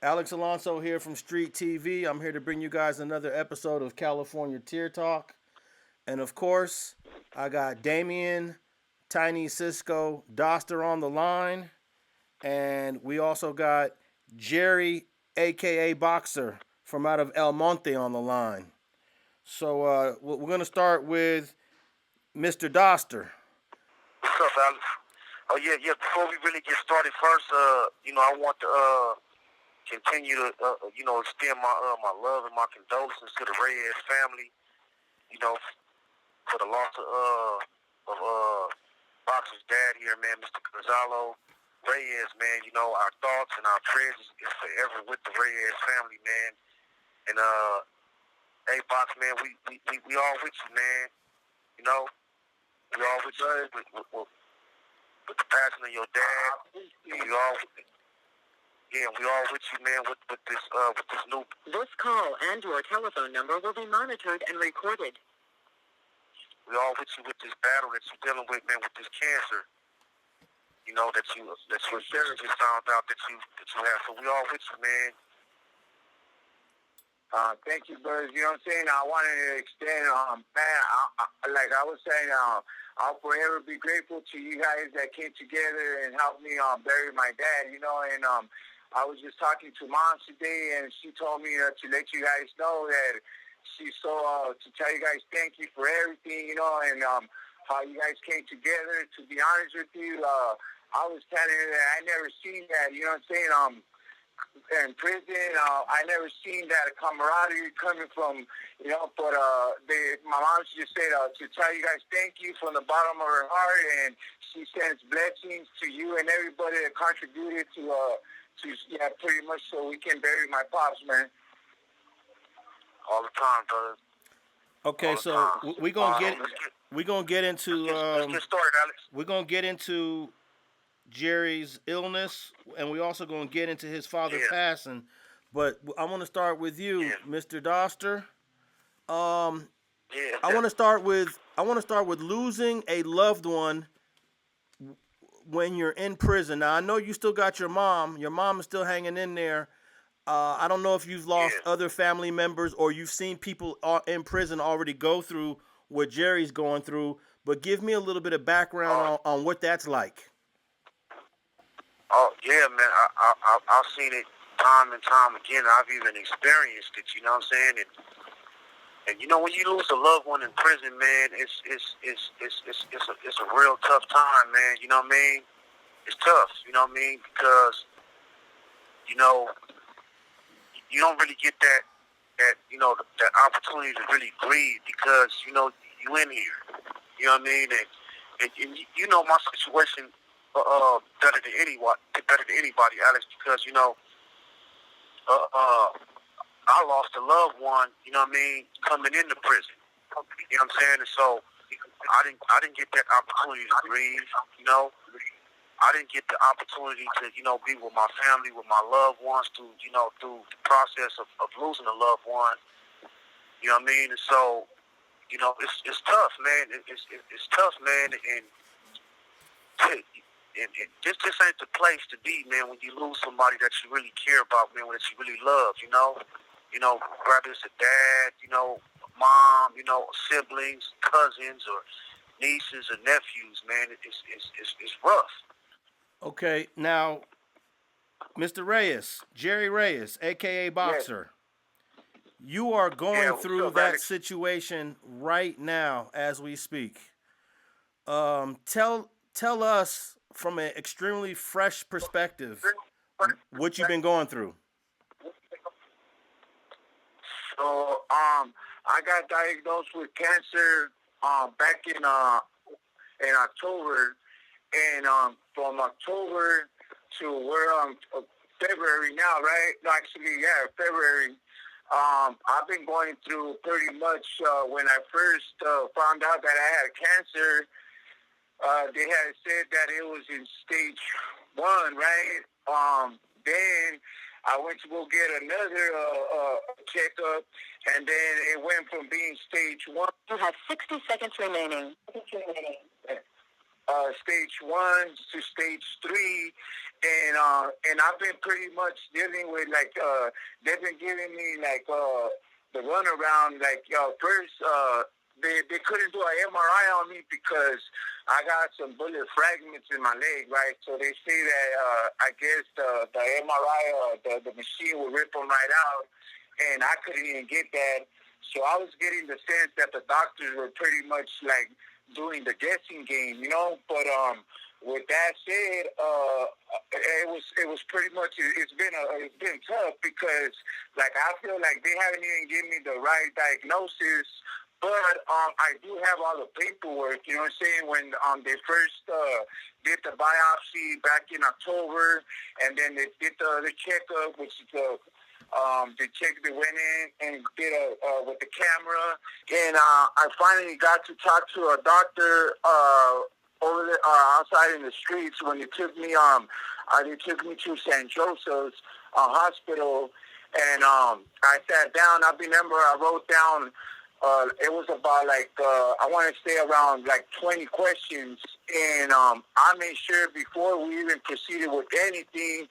Alex Alonso here from StreetTV. I'm here to bring you guys another episode of California Tier Talk. And of course, I got Damien, Tiny Cisco, Doster on the line. And we also got Jerry, aka Boxer, from out of El Monte on the line. So we're going to start with Mr. Doster. What's up, Alex? Oh yeah. Before we really get started, first, I want to continue to, extend my love and my condolences to the Reyes family. You know, for the loss of Boxer's dad here, man, Mr. Gonzalo Reyes, man. You know, our thoughts and our prayers is forever with the Reyes family, man. And hey, Box, man, we all with you, man. You know, we all with you with the passing of your dad. And we all with you, man, with this new. This call and your telephone number will be monitored and recorded. We all with you with this battle that you're dealing with, man, with this cancer. You know that you just found out that you have. So we all with you, man. Thank you, brothers. You know what I'm saying? I wanted to extend, like I was saying, I'll forever be grateful to you guys that came together and helped me bury my dad, you know, and I was just talking to Mom today, and she told me to let you guys know that she saw, to tell you guys thank you for everything, you know, and how you guys came together. To be honest with you, I was telling her that I never seen that, you know what I'm saying, in prison, I never seen that camaraderie coming from, you know, but my mom just said to tell you guys thank you from the bottom of her heart, and she sends blessings to you and everybody that contributed to pretty much so we can bury my pops, man. All the time, brother. Okay, so we're gonna get into let's get started, Alex. we're gonna get into Jerry's illness, and we also gonna get into his father passing. But I want to start with you, Mr. Doster. I want to start with losing a loved one when you're in prison. Now I know you still got your mom. Your mom is still hanging in there. I don't know if you've lost other family members or you've seen people in prison already go through what Jerry's going through. But give me a little bit of background on what that's like. Oh yeah, man. I've seen it time and time again. I've even experienced it. You know what I'm saying? And you know, when you lose a loved one in prison, man, it's a real tough time, man. You know what I mean? It's tough. You know what I mean? Because you know you don't really get that that opportunity to really grieve because you know you in here. You know what I mean? And you know my situation. Better than anybody, Alex, because you know, I lost a loved one. You know what I mean, coming into prison. You know what I'm saying? And so I didn't get that opportunity to grieve. You know, I didn't get the opportunity to be with my family, with my loved ones, through the process of losing a loved one. You know what I mean? And so it's tough, man. It's tough, man, and this ain't the place to be, man, when you lose somebody that you really care about, man, that you really love, you know, whether it's a dad, mom, siblings, cousins, or nieces or nephews, man. It's rough. Okay, now, Mr. Reyes, Jerry Reyes, aka Boxer, you are going through that situation right now as we speak. Tell us from an extremely fresh perspective what you've been going through. So I got diagnosed with cancer back in October, and from October to where February now, right? No, actually, February. I've been going through pretty much when I first found out that I had cancer. They had said that it was in stage 1, right? Then I went to go get another checkup, and then it went from being stage 1. You have 60 seconds remaining. stage 1 to stage 3, and I've been pretty much dealing with like they've been giving me like the runaround. Like first they couldn't do an MRI on me because I got some bullet fragments in my leg, right? So they say that I guess the MRI the machine will rip them right out, and I couldn't even get that. So I was getting the sense that the doctors were pretty much like doing the guessing game, you know. But with that said, it was pretty much it's been tough because like I feel like they haven't even given me the right diagnosis. But I do have all the paperwork, you know what I'm saying, when they first did the biopsy back in October, and then they did the checkup, which is they went in and did with the camera, and I finally got to talk to a doctor over there outside in the streets when they took me to San Joseph's hospital, and I sat down. I remember I wrote down. It was about like I want to say around like 20 questions, and I made sure before we even proceeded with anything.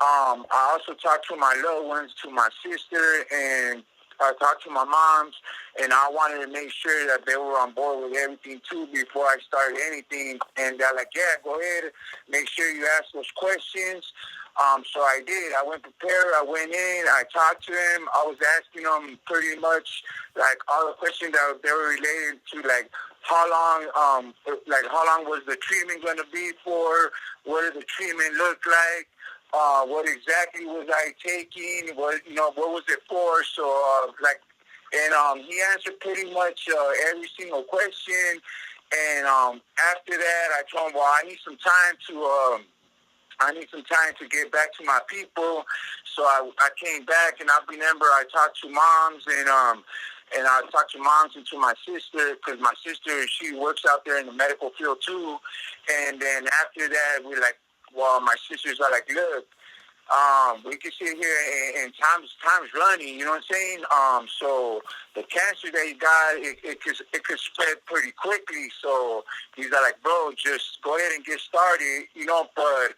I also talked to my loved ones, to my sister, and I talked to my moms, and I wanted to make sure that they were on board with everything too before I started anything. And they're like, "Yeah, go ahead, make sure you ask those questions." So I did. I went prepared. I went in. I talked to him. I was asking him pretty much like all the questions that they were related to, like how long was the treatment going to be for? What did the treatment look like? What exactly was I taking? What was it for? So he answered pretty much every single question. And after that, I told him, well, I need some time to get back to my people. So I came back, and I remember I talked to moms, and I talked to moms and to my sister, because my sister, she works out there in the medical field too. And then after that, we're like, well, my sisters are like, look, we can sit here and time's running, you know what I'm saying? So the cancer that he got, it could spread pretty quickly. So he's like, bro, just go ahead and get started, you know. But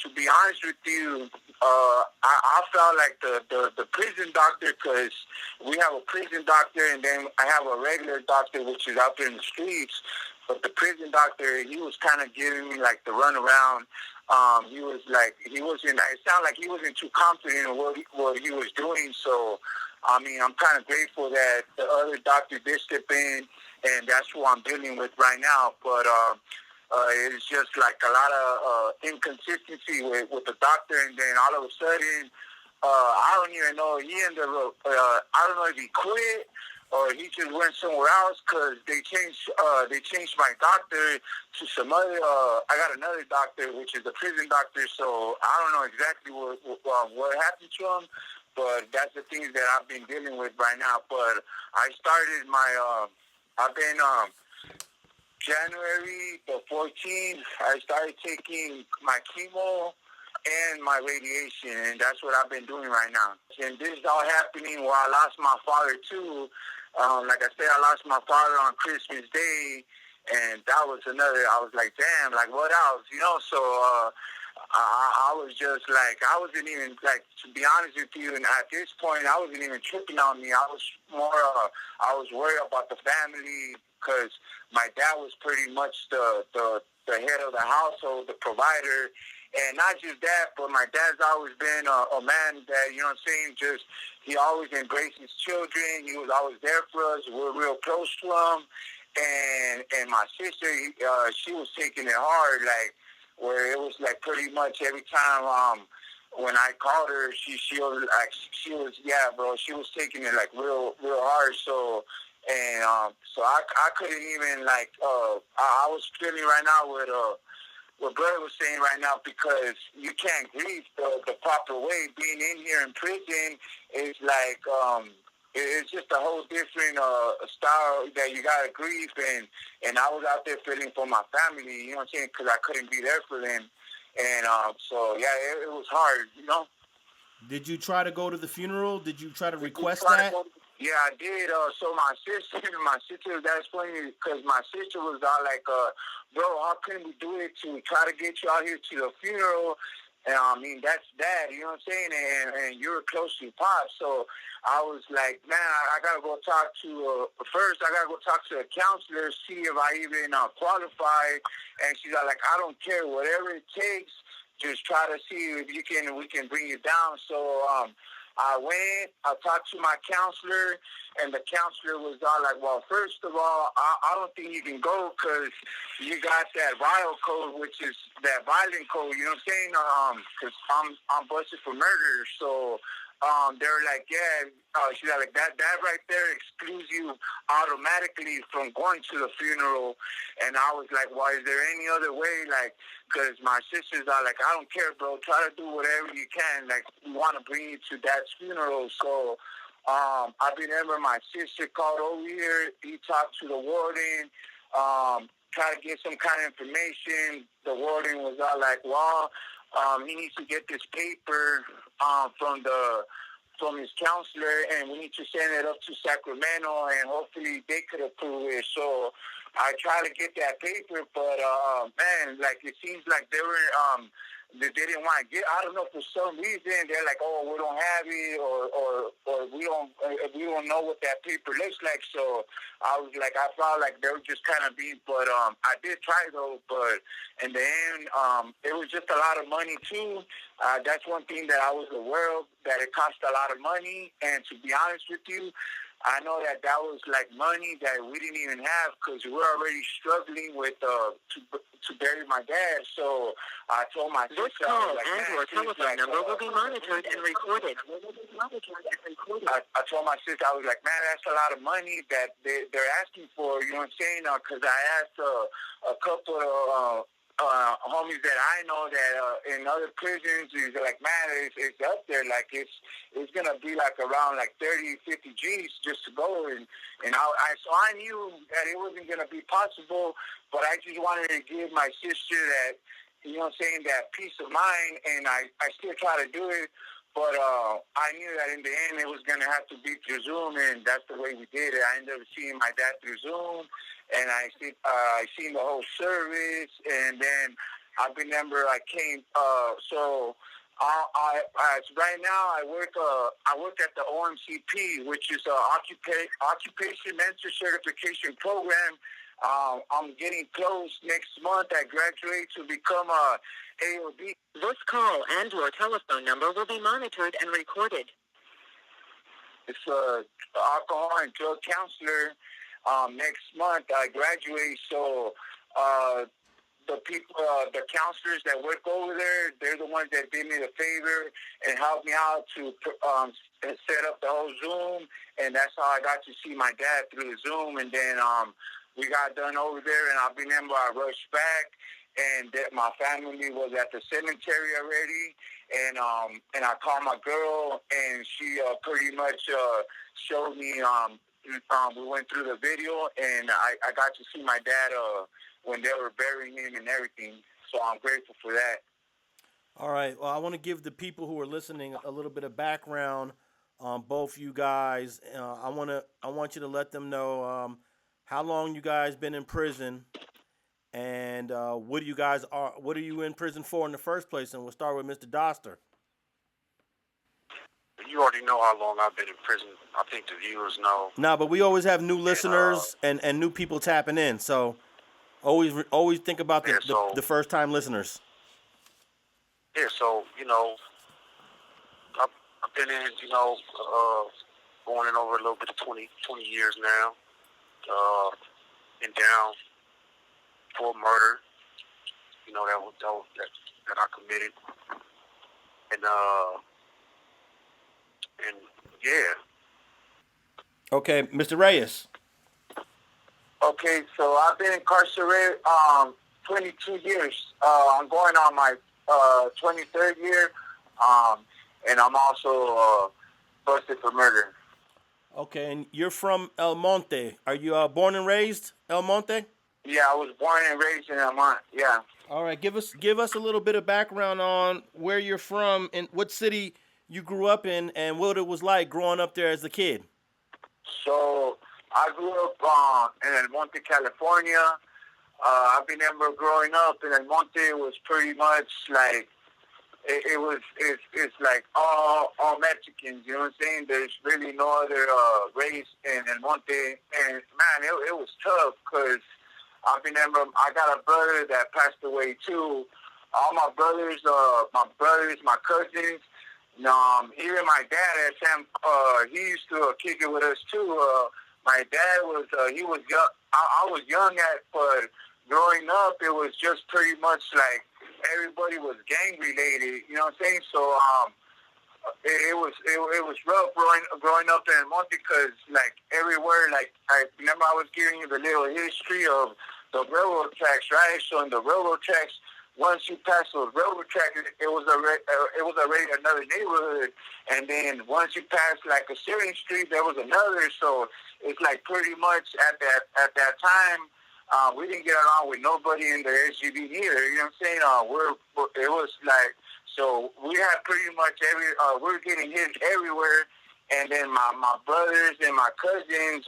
to be honest with you, I felt like the prison doctor, because we have a prison doctor, and then I have a regular doctor, which is out there in the streets. But the prison doctor, he was kind of giving me like the runaround. It sounded like he wasn't too confident in what he was doing. So, I mean, I'm kind of grateful that the other doctor did step in, and that's who I'm dealing with right now. But it's just like a lot of inconsistency with the doctor, and then all of a sudden, I don't even know, he ended up, I don't know if he quit or he just went somewhere else, because they changed my doctor to some other, I got another doctor, which is a prison doctor, so I don't know exactly what happened to him, but that's the things that I've been dealing with right now. But I started I've been, January the 14th, I started taking my chemo and my radiation, and that's what I've been doing right now. And this is all happening while I lost my father too. Like I said, I lost my father on Christmas Day, and that was another, I was like, damn, like what else, you know? So I was just like, I wasn't even, like, to be honest with you, and at this point, I wasn't even tripping on me. I was more, I was worried about the family, because my dad was pretty much the head of the household, the provider. And not just that, but my dad's always been a man that, you know what I'm saying, just, he always embraced his children. He was always there for us. We're real close to him. And my sister, she was taking it hard, like, where it was like pretty much every time when I called her, she was yeah, bro, she was taking it like real hard. So, and so I couldn't even, like, I was feeling right now with what brother was saying right now, because you can't grieve the proper way. Being in here in prison is like, it's just a whole different style that you gotta grieve, and I was out there feeling for my family, you know what I'm saying, because I couldn't be there for them, and so yeah, it was hard, you know. Did you try to go to the funeral? Did you try to request that? Yeah, I did. So my sister, that's funny because my sister was all like, bro, how can we do it to try to get you out here to the funeral? And I mean, that's dad, you know what I'm saying? And you're close to Pop. So I was like, man, I got to go talk to, first, I got to go talk to a counselor, see if I even qualify. And she's like, I don't care, whatever it takes, just try to see if we can bring you down. So, I went, I talked to my counselor, and the counselor was all like, well, first of all, I don't think you can go because you got that violent code, which is that violent code, you know what I'm saying? Because I'm busted for murder. So they were like, yeah, she's like, that right there excludes you automatically from going to the funeral. And I was like, well, is there any other way? Like, because my sisters are like, I don't care, bro. Try to do whatever you can. Like, we want to bring you to Dad's funeral. So I remember my sister called over here. He talked to the warden, try to get some kind of information. The warden was all like, well, he needs to get this paper from his counselor, and we need to send it up to Sacramento, and hopefully they could approve it. So I tried to get that paper, but man, like it seems like they didn't want to get. I don't know, for some reason they're like, oh, we don't have it, or we don't know what that paper looks like. So I was like, I felt like they were just kind of being, but I did try though. But in the end, it was just a lot of money too. That's one thing that I was aware of, that it cost a lot of money. And to be honest with you, I know that was like money that we didn't even have because we're already struggling with to bury my dad. So I told my sister, This call like, and your telephone number will be monitored and recorded. I told my sister, I was like, man, that's a lot of money that they're asking for. You know what I'm saying? Because I asked a couple of homies that I know that in other prisons, is like, man, it's up there. Like it's gonna be like around like 30, 50 G's just to go. And so I knew that it wasn't gonna be possible, but I just wanted to give my sister that, you know what I'm saying, that peace of mind. And I still try to do it. But I knew that in the end it was going to have to be through Zoom, and that's the way we did it. I ended up seeing my dad through Zoom, and I seen the whole service, and then I remember I came. So right now I work at the OMCP, which is Occupation Mentor Certification Program. I'm getting close. Next month I graduate to become a AOD. This call and your telephone number will be monitored and recorded. It's a alcohol and drug counselor. Next month I graduate, so the people, the counselors that work over there, they're the ones that did me the favor and helped me out to set up the whole Zoom, and that's how I got to see my dad through the Zoom. And then we got done over there, and I remember I rushed back, and that my family was at the cemetery already, and I called my girl, and she pretty much showed me. We went through the video, and I got to see my dad when they were burying him and everything. So I'm grateful for that. All right. Well, I want to give the people who are listening a little bit of background on both you guys. I want you to let them know how long you guys been in prison, and what are you in prison for in the first place? And we'll start with Mr. Doster. You already know how long I've been in prison. I think the viewers know. No, but we always have new listeners and new people tapping in. So always think about the first time listeners. Yeah, so, I've been in, going in over a little bit of 20 years now. Been down for murder, that I committed. And yeah. Okay, Mr. Reyes. Okay, so I've been incarcerated 22 years. I'm going on my 23rd year, and I'm also busted for murder. Okay, and you're from El Monte. Are you born and raised El Monte? Yeah, I was born and raised in El Monte. Yeah. All right, give us a little bit of background on where you're from and what city you grew up in and what it was like growing up there as a kid. So I grew up in El Monte, California. I remember growing up in El Monte was pretty much like it's like all Mexicans. You know what I'm saying? There's really no other race in El Monte, and man, it was tough because I remember I got a brother that passed away too. All my brothers, my cousins. Even my dad, Sam, he used to kick it with us too. My dad was, he was young. I was young but growing up, it was just pretty much like everybody was gang related. You know what I'm saying? So it was rough growing up in Monte because like everywhere, like I remember I was giving you the little history of the railroad tracks, right? So in the railroad tracks, once you pass those railroad tracks, it was already another neighborhood, and then once you pass like a Syrian street, there was another. So it's like pretty much at that time, we didn't get along with nobody in the SUV either. You know what I'm saying? It was like, so we had pretty much we were getting hit everywhere, and then my brothers and my cousins,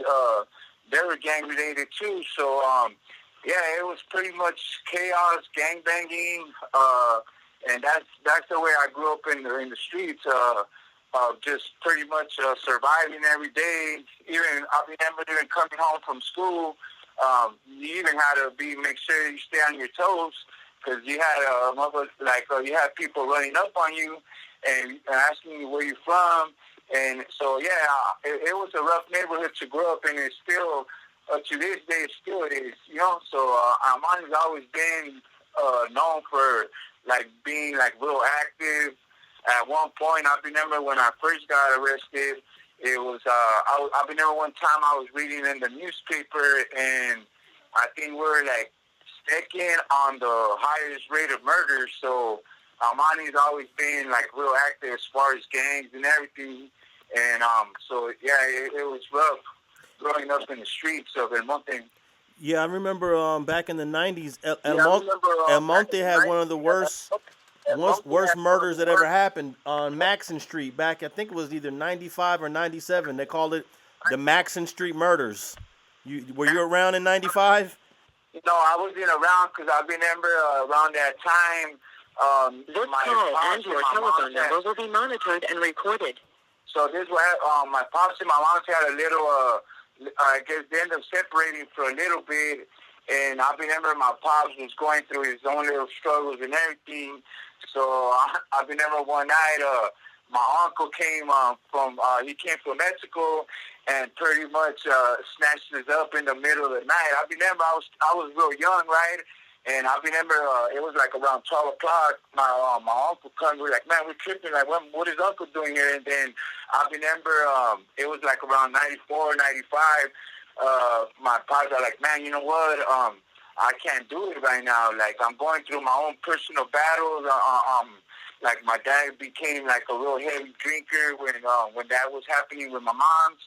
they were gang related too. So yeah, it was pretty much chaos, gang banging, and that's the way I grew up in the streets. Just pretty much surviving every day. Even I remember even coming home from school, you even had to make sure you stay on your toes because you had you had people running up on you and asking you where you're from. And so yeah, it was a rough neighborhood to grow up in. It's still. To this day, still it is, you know. So Armani's always been known for like being like real active. At one point, I remember when I first got arrested, it was I remember one time I was reading in the newspaper, and I think we were like second on the highest rate of murders. So Armani's always been like real active as far as gangs and everything. And so yeah, it was rough growing up in the streets of El Monte. Yeah, I remember back in the 90s, El Monte had one of the worst murders that ever happened on Maxon Street back, I think it was either 95 or 97. They called it the Maxon Street murders. Were you around in 95? No, I wasn't around because I remember around that time. This call and your telephone number will be monitored and recorded. So this was my pops and my mom had a little. I guess they ended up separating for a little bit, and I remember my pops was going through his own little struggles and everything. So I remember one night, my uncle came from Mexico, and pretty much snatched us up in the middle of the night. I remember I was real young, right? And I remember it was like around 12 o'clock. My uncle comes. We're like, man, we're tripping. Like, what is Uncle doing here? And then I remember it was like around 94, 95. My pops are like, man, you know what? I can't do it right now. Like, I'm going through my own personal battles. Like, my dad became like a real heavy drinker when that was happening with my mom's.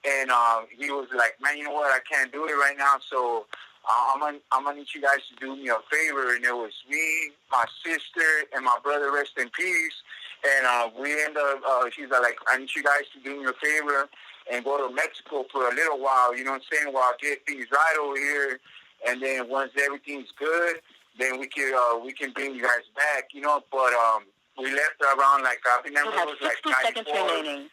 And he was like, man, you know what? I can't do it right now. So I'm gonna need you guys to do me a favor. And it was me, my sister, and my brother, rest in peace. And we ended up, she's like, I need you guys to do me a favor and go to Mexico for a little while, you know what I'm saying, while I get things right over here. And then once everything's good, then we can bring you guys back, you know. But we left around, like, I remember it was like 60 seconds remaining.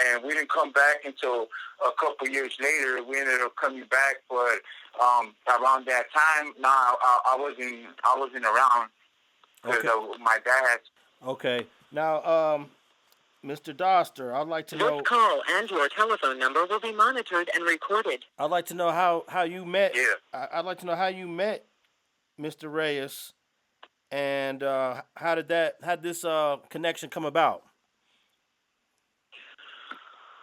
And we didn't come back until a couple years later. We ended up coming back, but around that time, I wasn't around because of my dad. Okay. Now, Mr. Doster, I'd like to know. This call and your telephone number will be monitored and recorded. I'd like to know how you met. Yeah. I'd like to know how you met Mr. Reyes, and how did this connection come about?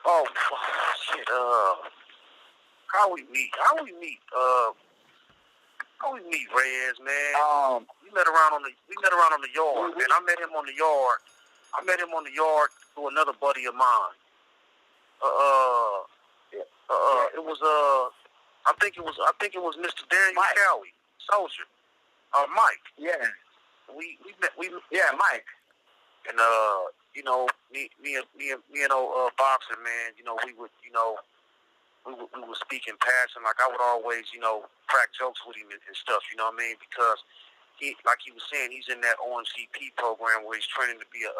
Oh shit! How we meet? Reyes, man? We met around on the yard, and I met him on the yard through another buddy of mine. It was I think it was Mr. Daniel Cowie, soldier. Mike. Yeah. We met. Yeah, Mike. And you know, me and old boxer, man. You know, we would speak in passion. Like I would always, crack jokes with him and stuff. You know what I mean? Because like he was saying, he's in that OMCP program where he's training to be a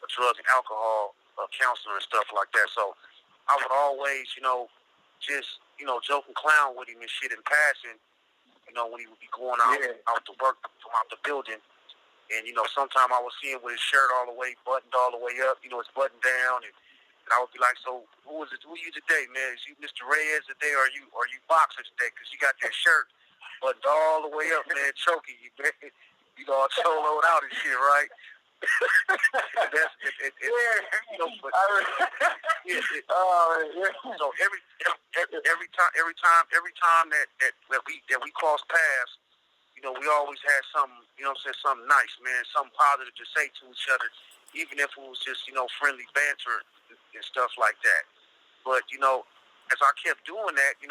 drug and alcohol counselor and stuff like that. So I would always, just joke and clown with him and shit in passing. When he would be going out to work from out the building. And, sometime I would see him with his shirt all the way, buttoned all the way up, it's buttoned down. And I would be like, so who are you today, man? Is you Mr. Reyes today, or are you Boxer today? Because you got that shirt buttoned all the way up, man, choking you, man. All choloed out and shit, right? So every time that we cross paths, we always had something, something nice, man, something positive to say to each other, even if it was just, friendly banter and stuff like that. But, as I kept doing that, it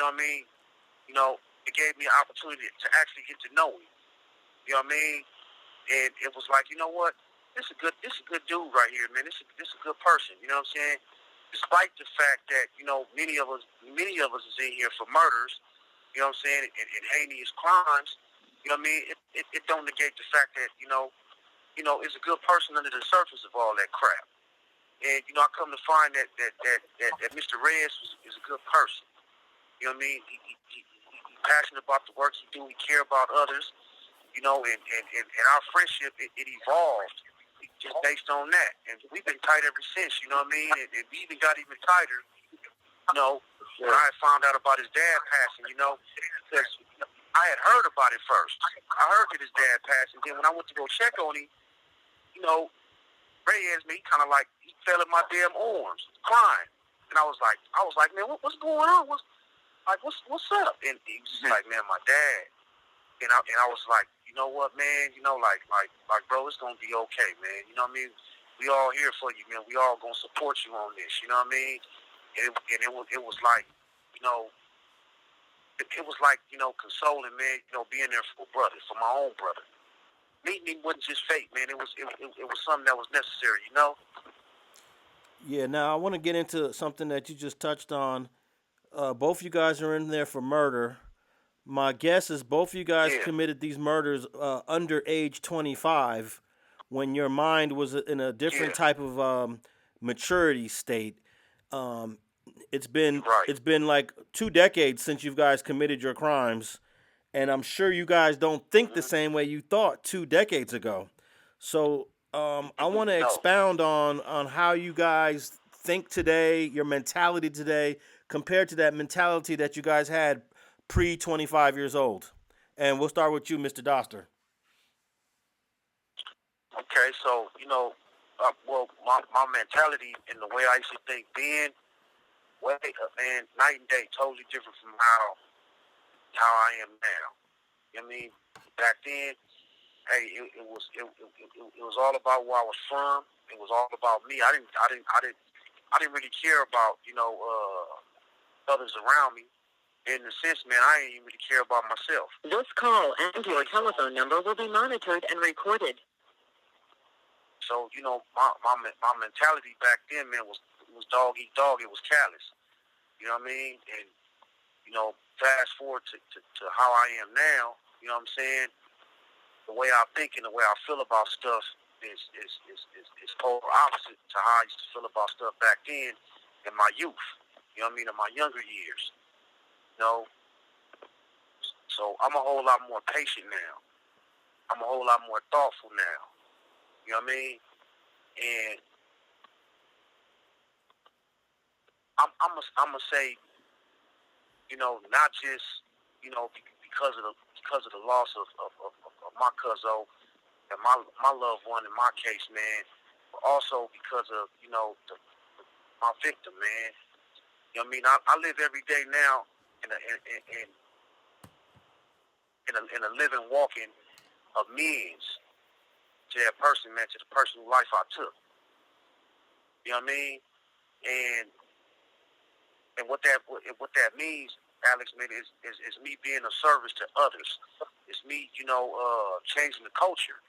gave me an opportunity to actually get to know him. You know what I mean? And it was like, you know what? This is a good dude right here, man. This is a good person. You know what I'm saying? Despite the fact that, many of us is in here for murders, you know what I'm saying, and heinous crimes, you know what I mean? It don't negate the fact that, it's a good person under the surface of all that crap. And, I come to find that Mr. Reyes is a good person. You know what I mean? He's passionate about the work he do. He care about others, and our friendship, it evolved just based on that. And we've been tight ever since, you know what I mean? And we even got even tighter, when I found out about his dad passing, because I had heard about it first. I heard that his dad passed, and then when I went to go check on him, Reyes, me, kind of like, he fell in my damn arms, crying. And I was like, man, what's going on? What's up? And he was just like, man, my dad. And I was like, you know what, man? Like, bro, it's gonna be okay, man. You know what I mean? We all here for you, man. We all gonna support you on this. You know what I mean? And it was like, it was like, consoling, man. Being there for a brother, for my own brother. Meeting him wasn't just fate, man. It was something that was necessary, Yeah. Now I want to get into something that you just touched on. Both you guys are in there for murder. My guess is both you guys committed these murders under age 25, when your mind was in a different type of maturity state. It's been like 2 decades since you guys committed your crimes, and I'm sure you guys don't think the same way you thought 2 decades ago. So I want to expound on how you guys think today, your mentality today, compared to that mentality that you guys had pre-25 years old. And we'll start with you, Mr. Doster. Okay, so, well, my mentality and the way I used to think then, man, night and day, totally different from how I am now. You know what I mean? Back then, hey, it was all about where I was from. It was all about me. I didn't really care about, others around me. In a sense, man, I didn't even really care about myself. This call and your telephone number will be monitored and recorded. So, my mentality back then, man, was dog eat dog. It was callous. You know what I mean? And, fast forward to how I am now, you know what I'm saying? The way I think and the way I feel about stuff is polar opposite to how I used to feel about stuff back then in my youth. You know what I mean? In my younger years. So I'm a whole lot more patient now. I'm a whole lot more thoughtful now. You know what I mean? And I'm gonna say, not just, because of the loss of my cousin and my loved one in my case, man, but also because of, my victim, man. You know what I mean? I live every day now in a living, walking amends to that person, man, to the person whose life I took. You know what I mean? And what that means, Alex, man, is me being of service to others. It's me, changing the culture.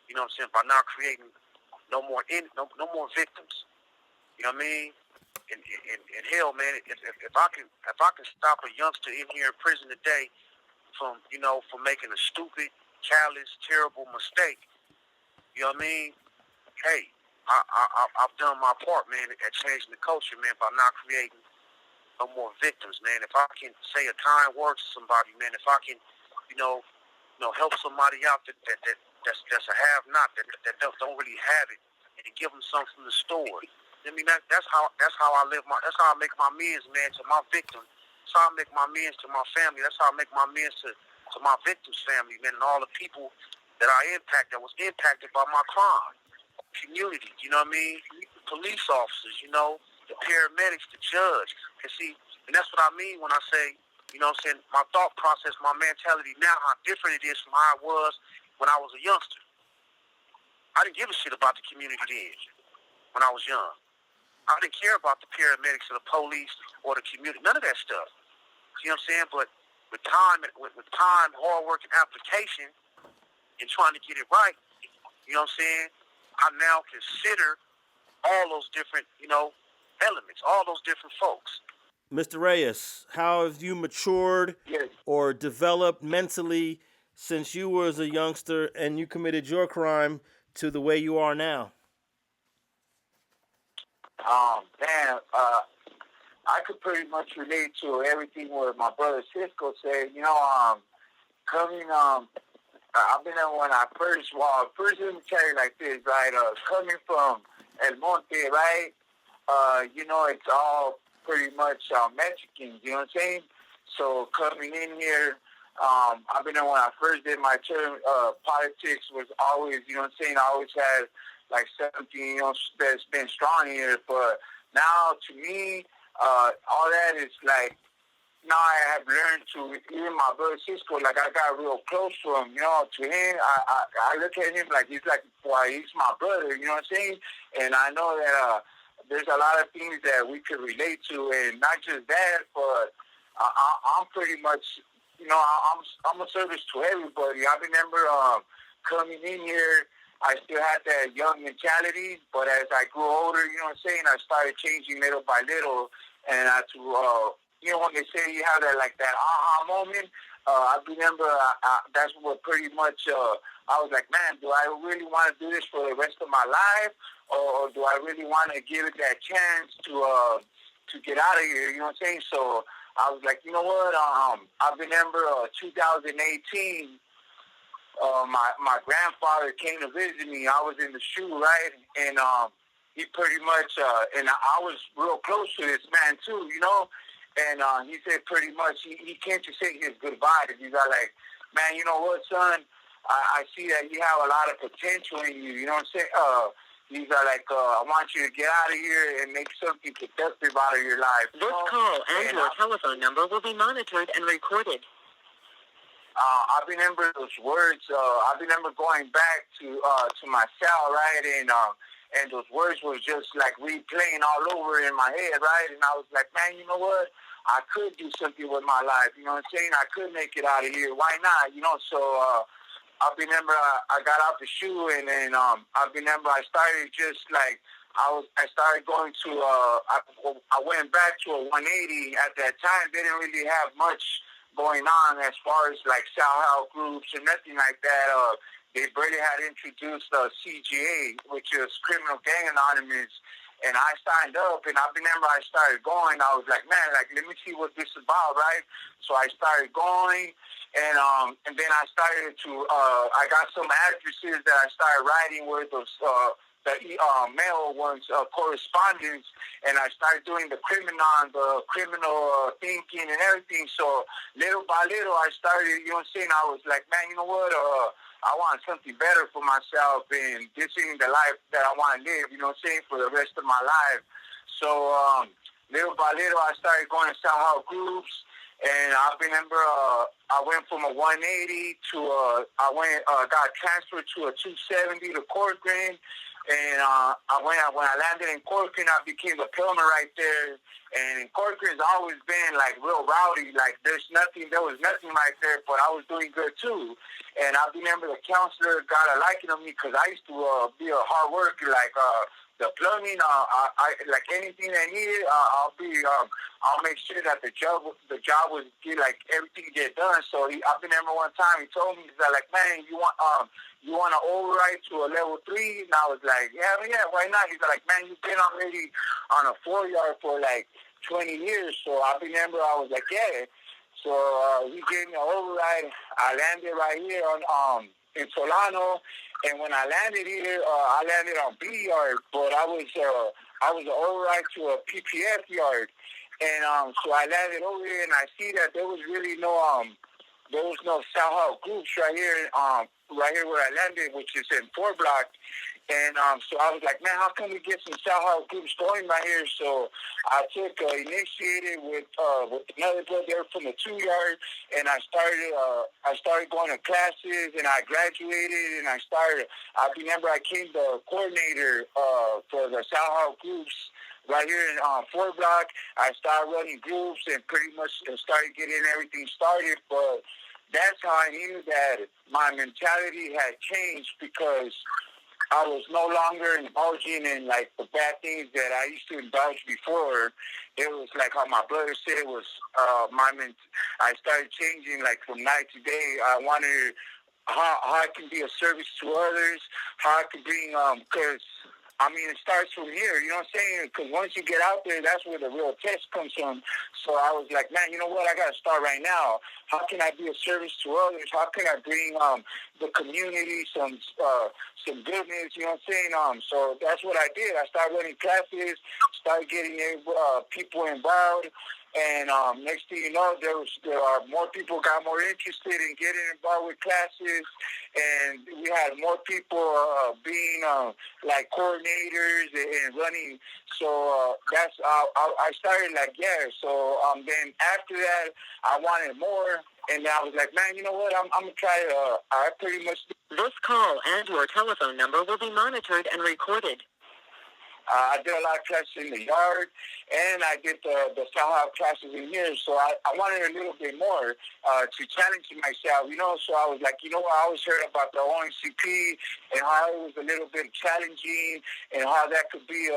You know what I'm saying? By not creating no more victims. You know what I mean? And hell, man, if I can stop a youngster in here in prison today from making a stupid, callous, terrible mistake, you know what I mean? Hey, I've done my part, man, at changing the culture, man, by not creating no more victims, man. If I can say a kind word to somebody, man, if I can, help somebody out that's a have-not, that don't really have it, and give them something from the store. I mean, that's how I live that's how I make my amends, man, to my victim. That's how I make my amends to my family. That's how I make my amends to my victim's family, man, and all the people that that was impacted by my crime. Community, you know what I mean? Police officers, the paramedics, the judge. And that's what I mean when I say, my thought process, my mentality now, how different it is from how it was when I was a youngster. I didn't give a shit about the community then when I was young. I didn't care about the paramedics or the police or the community, none of that stuff. You know what I'm saying? But with time, hard work, and application, and trying to get it right, you know what I'm saying? I now consider all those different, elements, all those different folks. Mr. Reyes, how have you matured or developed mentally since you were a youngster and you committed your crime to the way you are now? I could pretty much relate to everything what my brother Cisco said. I've been there when I first, let me tell you like this, right? Coming from El Monte, right? It's all pretty much Mexicans, you know what I'm saying? So coming in here, I've been there when I first did my term. Politics was always, you know what I'm saying? I always had like something, that's been strong here. But now to me, all that is like, now I have learned to, even my brother Cisco, like I got real close to him, to him, I look at him like he's my brother, you know what I'm saying? And I know that there's a lot of things that we could relate to, and not just that, but I'm pretty much, I'm a service to everybody. I remember coming in here, I still had that young mentality, but as I grew older, you know what I'm saying, I started changing little by little, and I had to, when they say you have that aha moment, I remember that's what pretty much, I was like, man, do I really want to do this for the rest of my life, or do I really want to give it that chance to get out of here, you know what I'm saying? So I was like, you know what, I remember 2018, my grandfather came to visit me. I was in the SHU, right? And he pretty much, and I was real close to this man too, And he said pretty much, he came to say his goodbye. He's like, man, you know what, son? I see that you have a lot of potential in you, you know what I'm saying? He's like, I want you to get out of here and make something productive out of your life. This call and your telephone number will be monitored and recorded. I remember those words. I remember going back to my cell, right, and those words were just like replaying all over in my head, right? And I was like, man, you know what? I could do something with my life. You know what I'm saying? I could make it out of here. Why not? So I remember I got out the SHU, and then I remember I started just like I started going to I went back to a 180 at that time. They didn't really have much going on as far as like self-help groups or nothing like that. They barely had introduced CGA, which is Criminal Gang Anonymous, and I signed up, and I remember I started going. I was like, man, like, let me see what this is about, right? So I started going, and then I started to, I got some addresses that I started writing with those, the mail ones, correspondence, and I started doing the criminal thinking and everything. So little by little, I started, you know what I'm saying? I was like, man, you know what? I want something better for myself, and this ain't the life that I want to live, you know what I'm saying, for the rest of my life. So little by little, I started going to self-help groups, and I remember I went from a 180 to got transferred to a 270 to Court Green. And when I landed in Corcoran, I became a plumber right there. And Corcoran's always been like real rowdy. Like there was nothing right there, but I was doing good too. And I remember the counselor got a liking of me because I used to be a hard worker. Like the plumbing, I like anything I needed, I'll make sure that the job was get like everything get done. So I remember one time he told me, he's like, man, you want to override to a level 3? And I was like, yeah, why not? He's like, man, you've been already on a 4-yard for like 20 years. So I remember I was like, yeah. So he gave me an override. I landed right here on in Solano, and when I landed here, I landed on B yard, but I was an override to a PPF yard, and so I landed over here, and I see that there was no South groups right here where I landed, which is in 4 block. And so I was like, man, how can we get some South groups going right here? So I initiated with another brother from the 2-yard, and I started going to classes, and I graduated, and I remember I became the coordinator for the South groups right here in 4 block. I started running groups and pretty much started getting everything started, but that's how I knew that my mentality had changed, because I was no longer indulging in like the bad things that I used to indulge before. It was like how my brother said, it was I started changing like from night to day. I wanted how I can be a service to others, how I can bring because I mean, it starts from here, you know what I'm saying? Because once you get out there, that's where the real test comes from. So I was like, man, you know what? I got to start right now. How can I be a service to others? How can I bring the community some goodness, you know what I'm saying? So that's what I did. I started running classes, started getting people involved. And next thing you know, there are more people got more interested in getting involved with classes, and we had more people being like coordinators and running. So that's I started like So then after that, I wanted more, and I was like, man, you know what? I'm gonna try. I pretty much. This call and your telephone number will be monitored and recorded. I did a lot of classes in the yard, and I did the South classes in here. So I wanted a little bit more to challenge myself, you know. So I was like, you know what? I always heard about the ONCP and how it was a little bit challenging, and how that could be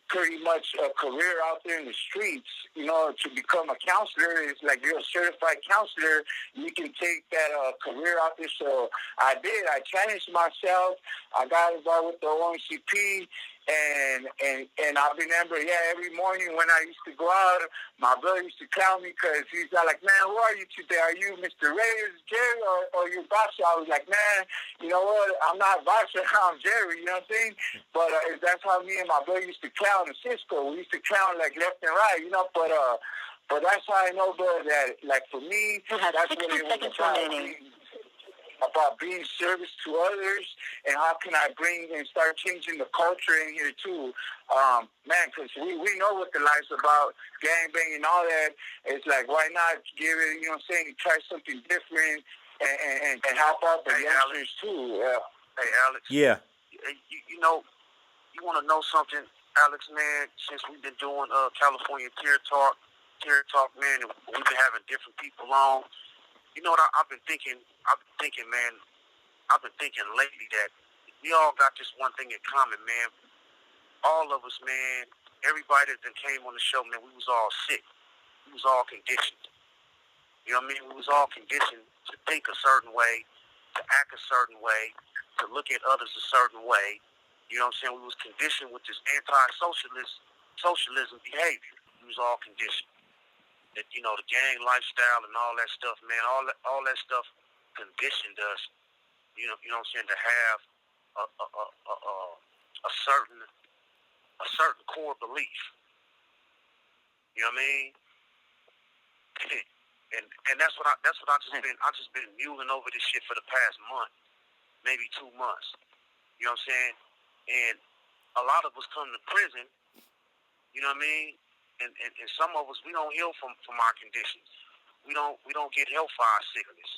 pretty much a career out there in the streets, you know. To become a counselor is like you're a certified counselor. You can take that career out there. So I did. I challenged myself. I got involved with the ONCP. And I remember, every morning when I used to go out, my brother used to clown me because he's like, man, who are you today? Are you Mr. Reyes, Jerry, or you Doster? I was like, man, you know what? I'm not Doster, I'm Jerry, you know what I'm saying? But that's how me and my brother used to clown in Cisco. We used to clown like left and right, you know, but that's how I know, bro, that, like, for me, that's what it was about being service to others, and how can I bring and start changing the culture in here too, man, because we know what the life's about, gangbang and all that. It's like, why not give it, you know what I'm saying, try something different and help out the youngsters too. Hey, Alex. Yeah. You know, you want to know something, Alex, man, since we've been doing California Tier Talk, man, and we've been having different people on. You know what I've been thinking, man. I've been thinking lately that we all got this one thing in common, man. All of us, man, everybody that came on the show, man, we was all sick. We was all conditioned. You know what I mean? We was all conditioned to think a certain way, to act a certain way, to look at others a certain way. You know what I'm saying? We was conditioned with this socialism behavior. We was all conditioned. That, you know, the gang lifestyle and all that stuff, man, all that stuff conditioned us, you know what I'm saying, to have a certain core belief. You know what I mean? and that's what I just been mulling over this shit for the past month, maybe 2 months. You know what I'm saying? And a lot of us come to prison, you know what I mean? And some of us, we don't heal from our conditions. We don't get help for our sickness.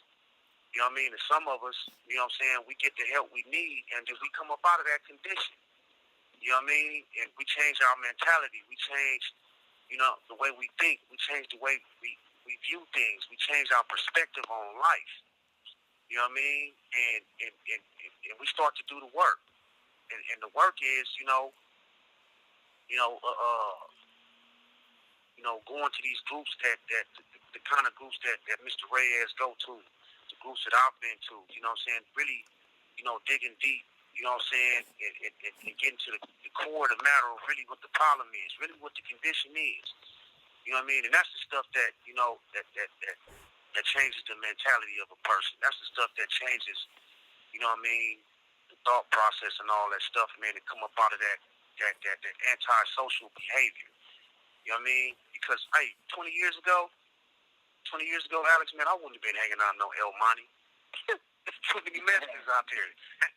You know what I mean? And some of us, you know what I'm saying, we get the help we need, and then we come up out of that condition. You know what I mean? And we change our mentality. We change, the way we think. We change the way we view things. We change our perspective on life. You know what I mean? And we start to do the work. And the work is, going to these groups that the kind of groups that Mr. Reyes go to, the groups that I've been to, you know what I'm saying? Really, digging deep, you know what I'm saying? And getting to the core of the matter of really what the problem is, really what the condition is. You know what I mean? And that's the stuff that, that changes the mentality of a person. That's the stuff that changes, you know what I mean, the thought process and all that stuff, man, to come up out of that antisocial behavior. You know what I mean? Because, hey, 20 years ago, Alex, man, I wouldn't have been hanging out no El Monte. There's too many Mexicans out there.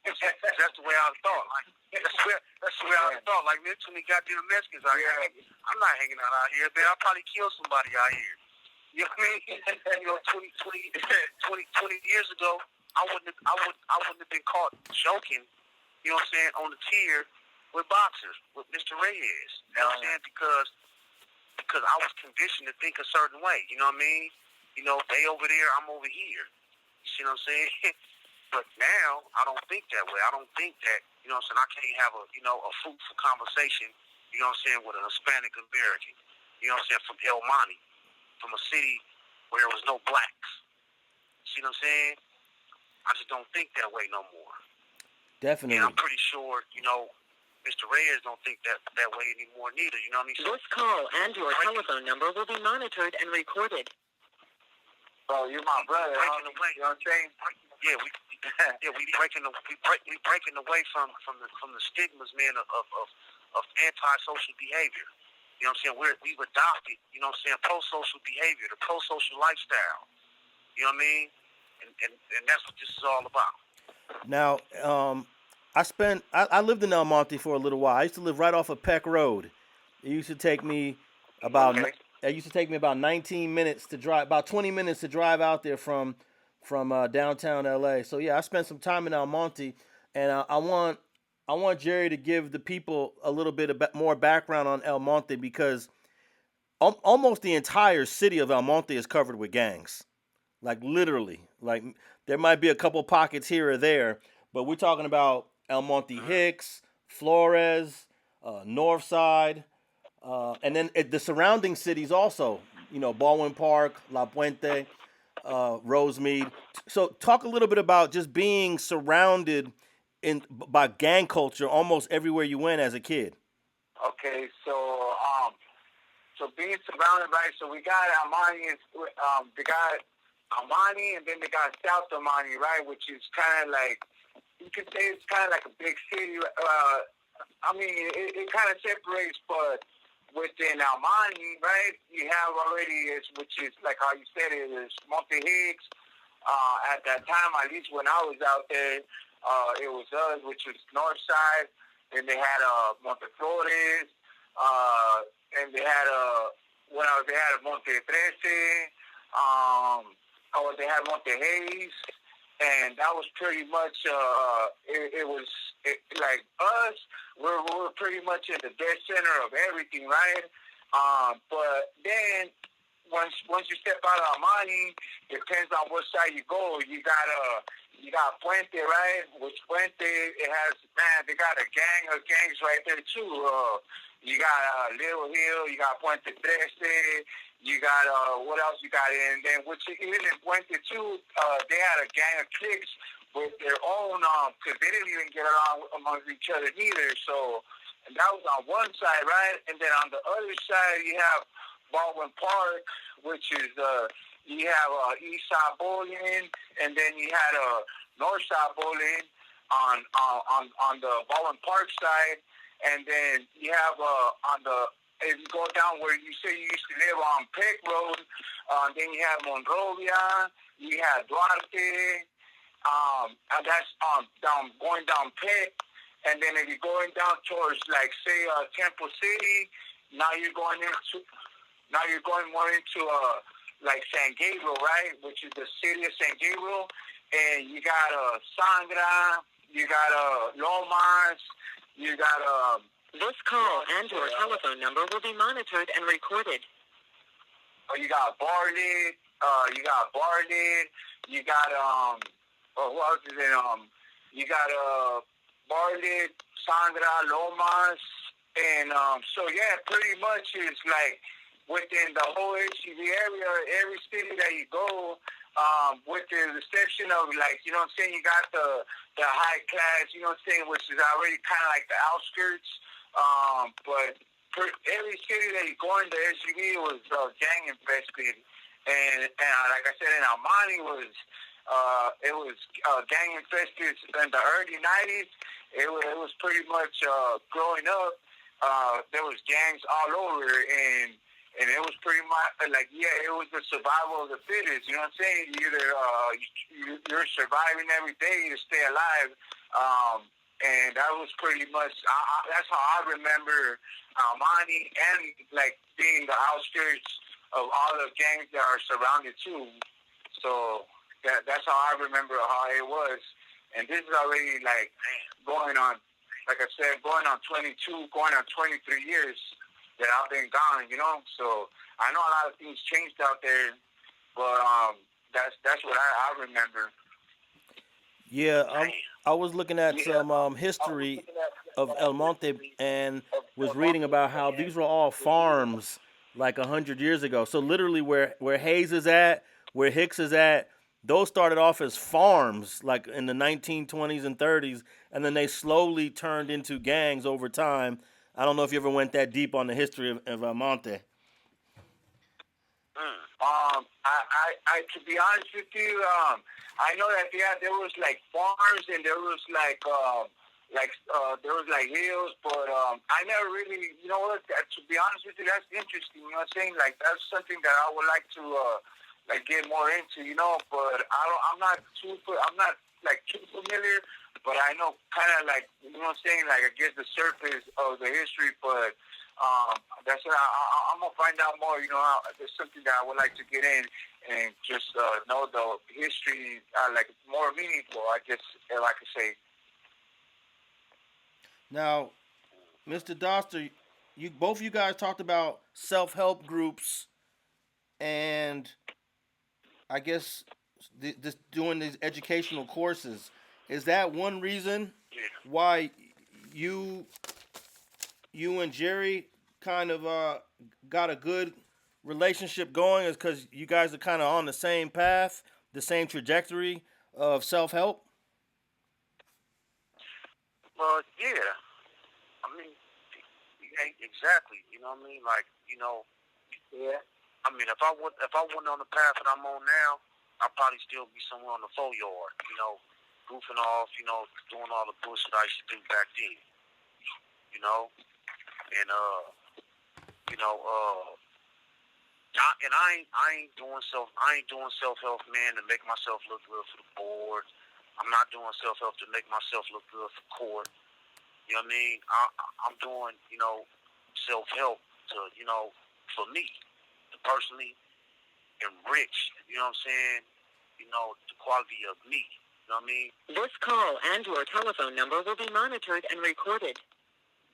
That's the way I thought. Like, that's the way I thought. Like, man, too many goddamn Mexicans out here. I'm not hanging out here, man. I'll probably kill somebody out here. You know what I mean? 20 years ago, I wouldn't have been caught joking, you know what I'm saying, on the tier with boxers, with Mr. Reyes. You know what I'm saying? Because I was conditioned to think a certain way. You know what I mean? They over there, I'm over here. You see what I'm saying? But now, I don't think that way. I don't think that, you know what I'm saying, I can't have a fruitful conversation, you know what I'm saying, with an Hispanic American, you know what I'm saying, from El Monte, from a city where there was no blacks. See what I'm saying? I just don't think that way no more. Definitely. And I'm pretty sure, Mr. Reyes don't think that way anymore neither. You know what I mean? This call and your telephone number will be monitored and recorded. Oh, you're my brother. You know what I'm saying? Yeah, we breaking away from the stigmas, man, of antisocial behavior. You know what I'm saying? We've adopted, you know what I'm saying, pro-social behavior, the pro-social lifestyle. You know what I mean? And that's what this is all about. Now, I lived in El Monte for a little while. I used to live right off of Peck Road. It used to take me about 19 minutes to drive, about 20 minutes to drive out there from downtown LA. So yeah, I spent some time in El Monte, and I want Jerry to give the people a little bit more background on El Monte, because almost the entire city of El Monte is covered with gangs. Like literally, like there might be a couple pockets here or there, but we're talking about El Monte Hicks, Flores, Northside, and then the surrounding cities also. Baldwin Park, La Puente, Rosemead. So talk a little bit about just being surrounded by gang culture almost everywhere you went as a kid. Okay, so being surrounded, right? So we got Armani, they got Armani, and then they got South Armani, right? Which is kind of like, you could say it's kind of like a big city. I mean, it kind of separates, but within Armani, right, you have already, which is like how you said it, is Monte Hicks. At that time, at least when I was out there, it was us, which was Northside. Then they had Monte Flores, and they had they had Monte Trece, they had Monte Hayes, and that was pretty much like us. We're pretty much in the dead center of everything, right? But then once you step out of Armani, it depends on what side you go. You got Puente, right? Which Puente, it has, man, they got a gang of gangs right there too. You got Little Hill, you got Puente Trece, you got what else you got? And then which even in Puente too, they had a gang of cliques with their own, because they didn't even get along amongst each other neither. So, and that was on one side, right? And then on the other side, you have Baldwin Park, which is you have Eastside Bowling, and then you had Northside Bowling on the Baldwin Park side, and then you have if you go down where you say you used to live on Peck Road, then you have Monrovia, you have Duarte, and that's going down Peck, and then if you're going down towards like say Temple City, now you're going more into like San Gabriel, right? Which is the city of San Gabriel, and you got Sangra, you got Lomas, you got This call and your telephone number will be monitored and recorded. you got Bartlett, you got who else is in you got Bartlett, Sangra, Lomas, and so yeah, pretty much it's like within the whole HCV area, every city that you go, with the exception of like, you know what I'm saying, you got the high class, you know what I'm saying, which is already kind of like the outskirts, but every city that you go in the SUV was gang infested, and like I said, in Almani it was gang infested in the early 90s. It was pretty much growing up. There was gangs all over, and it was pretty much like, yeah, it was the survival of the fittest. You know what I'm saying? You're surviving every day to stay alive. And that was pretty much, that's how I remember Almani and like being the outskirts of all the gangs that are surrounded too. So that's how I remember how it was. And this is already like going on, like I said, going on 22, going on 23 years that I've been gone, you know. So I know a lot of things changed out there, but that's what I remember. Yeah, I was looking at some history of El Monte and was reading about how these were all farms like 100 years ago. So literally where Hayes is at, where Hicks is at, those started off as farms like in the 1920s and 30s, and then they slowly turned into gangs over time. I don't know if you ever went that deep on the history of El Monte. I to be honest with you, I know that there was like farms and there was like there was like hills, but I never really, you know what? To be honest with you, that's interesting. You know what I'm saying? Like that's something that I would like to like get more into, you know. But I'm not like too familiar, but I know kind of like, you know what I'm saying? Like I get the surface of the history, but. That's what I'm gonna find out more. You know, there's something that I would like to get in and just know the history, like more meaningful, I guess, if I could say. Now, Mr. Doster, both of you guys talked about self-help groups, and I guess this doing these educational courses. Is that one reason why you and Jerry kind of got a good relationship going, is because you guys are kind of on the same path, the same trajectory of self-help? Well, yeah. I mean, exactly. You know what I mean? Like, you know, Yeah. I mean, if I went on the path that I'm on now, I'd probably still be somewhere on the 4-yard, you know, goofing off, you know, doing all the bullshit I used to do back then, you know, and you know, I ain't doing self-help, man, to make myself look good for the board. I'm not doing self-help to make myself look good for court. You know what I mean? I'm doing, you know, self-help to, you know, for me, to personally enrich, you know what I'm saying? You know, the quality of me. You know what I mean? This call and your telephone number will be monitored and recorded.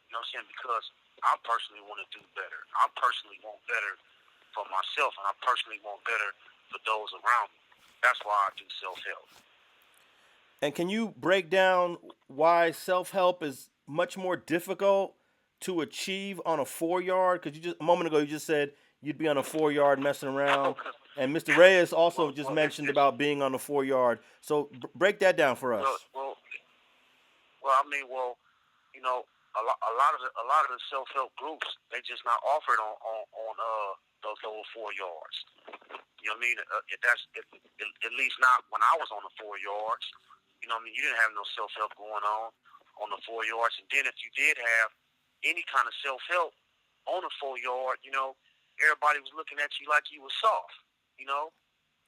You know what I'm saying? Because I personally want to do better. I personally want better for myself, and I personally want better for those around me. That's why I do self-help. And can you break down why self-help is much more difficult to achieve on a 4-yard? Because a moment ago you just said you'd be on a 4-yard messing around, and Mr. Reyes also just mentioned about being on the 4-yard. So break that down for us. Well, I mean, you know, a lot of the self-help groups, they just not offered on those lower 4 yards. You know what I mean? At least not when I was on the 4 yards. You know what I mean? You didn't have no self-help going on the 4 yards. And then if you did have any kind of self-help on the 4 yard, you know, everybody was looking at you like you was soft. You know,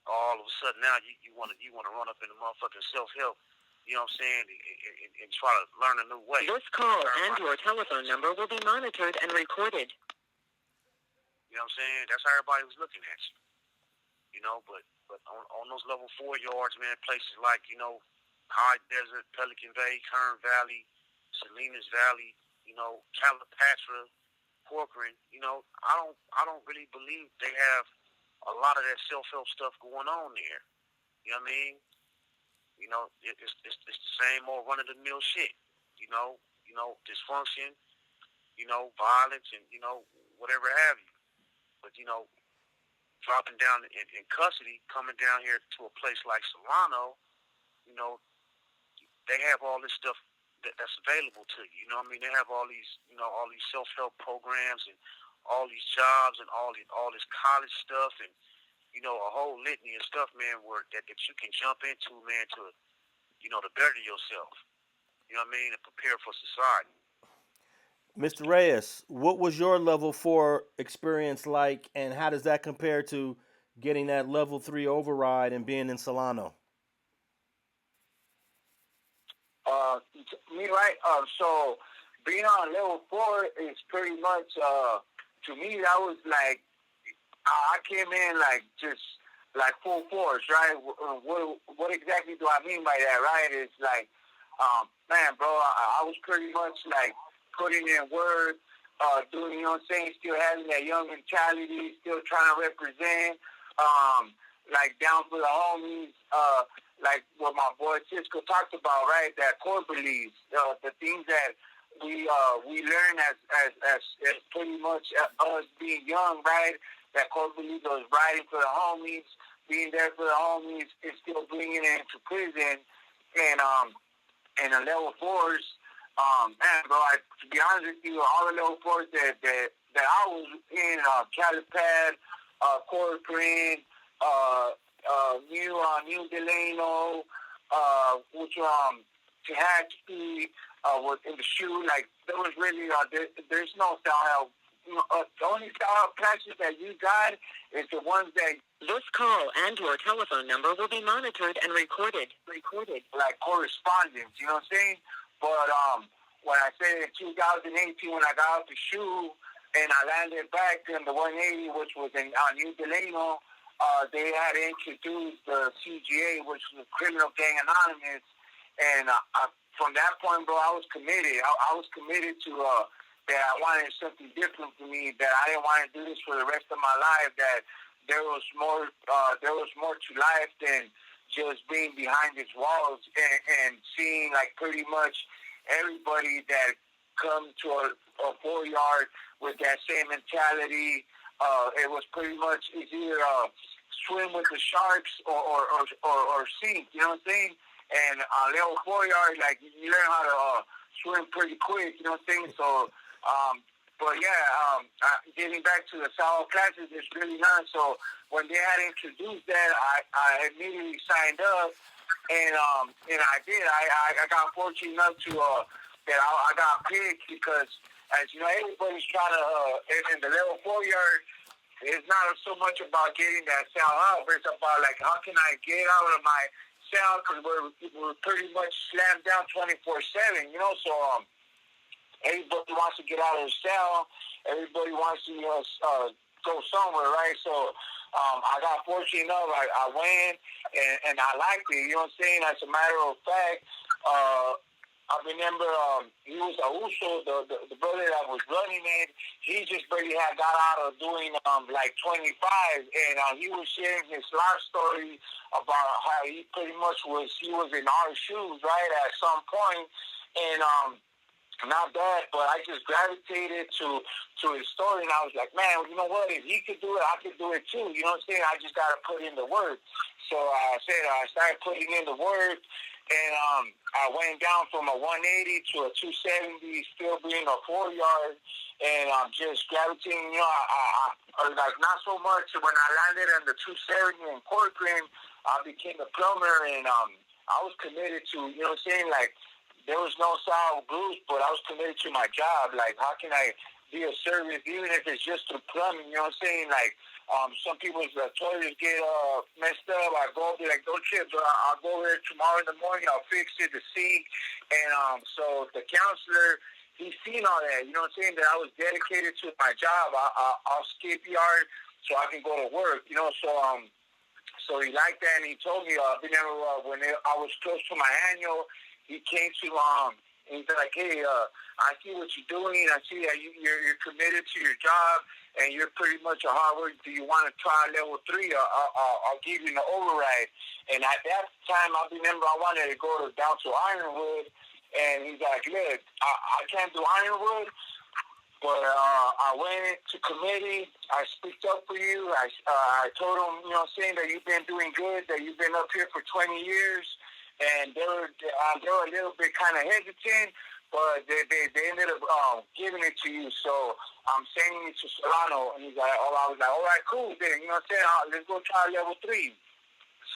all of a sudden now you want to run up in the motherfucking self-help. You know what I'm saying? And try to learn a new way. This call and your telephone number will be monitored and recorded. You know what I'm saying? That's how everybody was looking at you. But on those level 4 yards, man, places like, High Desert, Pelican Bay, Kern Valley, Salinas Valley, Calipatra, Corcoran, I don't really believe they have a lot of that self-help stuff going on there. You know what I mean? It's the same old run-of-the-mill shit. Dysfunction, violence, and whatever have you. But dropping down in custody, coming down here to a place like Solano, they have all this stuff that's available to you. You know what I mean? They have all these self-help programs and all these jobs and all this college stuff and a whole litany of stuff, man, that you can jump into, man, to better yourself. You know what I mean? And prepare for society. Mr. Reyes, what was your level 4 experience like, and how does that compare to getting that level 3 override and being in Solano? Me, right? So being on level 4 is pretty much, to me, that was like, I came in like just like full force, right? What exactly do I mean by that, right? It's like, man, bro, I was pretty much like putting in work, doing, you know what I'm saying, still having that young mentality, still trying to represent, like down for the homies, like what my boy Cisco talked about, right? That core beliefs, the things that we learn as pretty much us being young, right? That core belief was riding for the homies, being there for the homies, and still bringing it into prison, and the level 4s. Man, bro, to be honest with you, all the level 4s that I was in, Calipad, Corcoran, New Delano, which Tehachapi, was in the SHU. Like, there was really there's no self-help. The only self-help classes that you got is the ones that. This call and your telephone number will be monitored and recorded. Like correspondence, you know what I'm saying? But when I said in 2018, when I got out the SHU and I landed back in the 180, which was in New Delano, they had introduced the CGA, which was Criminal Gang Anonymous, and from that point, bro, I was committed. I was committed to that I wanted something different for me, that I didn't want to do this for the rest of my life, that there was more to life than just being behind these walls and seeing like pretty much everybody that come to a 4-yard with that same mentality. It was pretty much either swim with the sharks or sink, you know what I'm saying? And on level 4-yard, like, you learn how to swim pretty quick, you know what I'm saying? So, but yeah, getting back to the solo classes, it's really nice. So when they had introduced that, I immediately signed up, and I did. I got fortunate enough to that I got picked because, as you know, everybody's trying to in the level 4-yard. It's not so much about getting that cell out, but it's about like, how can I get out of my cell, because we're pretty much slammed down 24/7, you know. So everybody wants to get out of the cell. Everybody wants to go somewhere, right? So I got fortunate enough. I went and I liked it. You know what I'm saying? As a matter of fact, I remember he was Alonso, the brother that was running it. He just barely had got out of doing like 25, and he was sharing his life story about how he pretty much was in our shoes, right, at some point, and not bad, but I just gravitated to his story, and I was like, man, you know what? If he could do it, I could do it too. You know what I'm saying? I just got to put in the work. So I started putting in the work, and I went down from a 180 to a 270, still being a 4-yard, and just gravitating. You know, I like not so much when I landed in the 270 in Corcoran. I became a plumber, and I was committed to, you know what I'm saying, like, there was no sour blues, but I was committed to my job. Like, how can I be of service, even if it's just to plumbing, you know what I'm saying? Like, some people's toilets get messed up. I go be like, don't trip, I'll go there tomorrow in the morning, I'll fix it, the sink. And so the counselor, he's seen all that, you know what I'm saying, that I was dedicated to my job. I'll skip yard so I can go to work, you know. So So he liked that, and he told me, when I was close to my annual, he came to, and he's like, hey, I see what you're doing. I see that you're committed to your job, and you're pretty much a hard worker. Do you want to try level 3? I'll give you an override. And at that time, I remember I wanted to go down to Ironwood, and he's like, look, I can't do Ironwood. But I went to committee. I speaked up for you. I told them, saying that you've been doing good, that you've been up here for 20 years. And they were a little bit kind of hesitant, but they ended up giving it to you. So I'm sending it to Solano. And I was like, all right, cool. Then, let's go try level 3.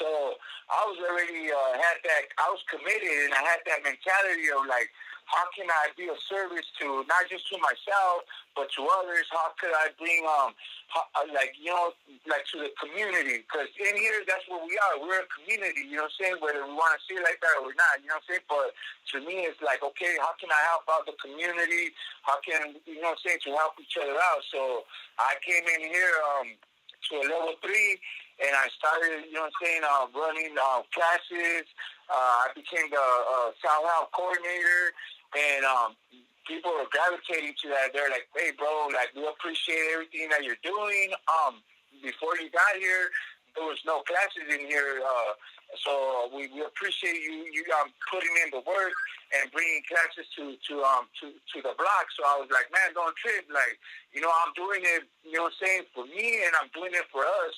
So I was already I was committed, and I had that mentality of like, how can I be of service to not just to myself but to others? How could I bring to the community? Because in here, that's what we are. We're a community. You know what I'm saying? Whether we want to see it like that or not. You know what I'm saying? But to me, it's like, okay, how can I help out the community? How can to help each other out? So I came in here to a level 3. And I started, running classes. I became the South Health coordinator, and people are gravitating to that. They're like, hey, bro, like, we appreciate everything that you're doing. Before you got here, there was no classes in here, so we appreciate you putting in the work and bringing classes to the block. So I was like, man, don't trip. Like, I'm doing it, for me, and I'm doing it for us,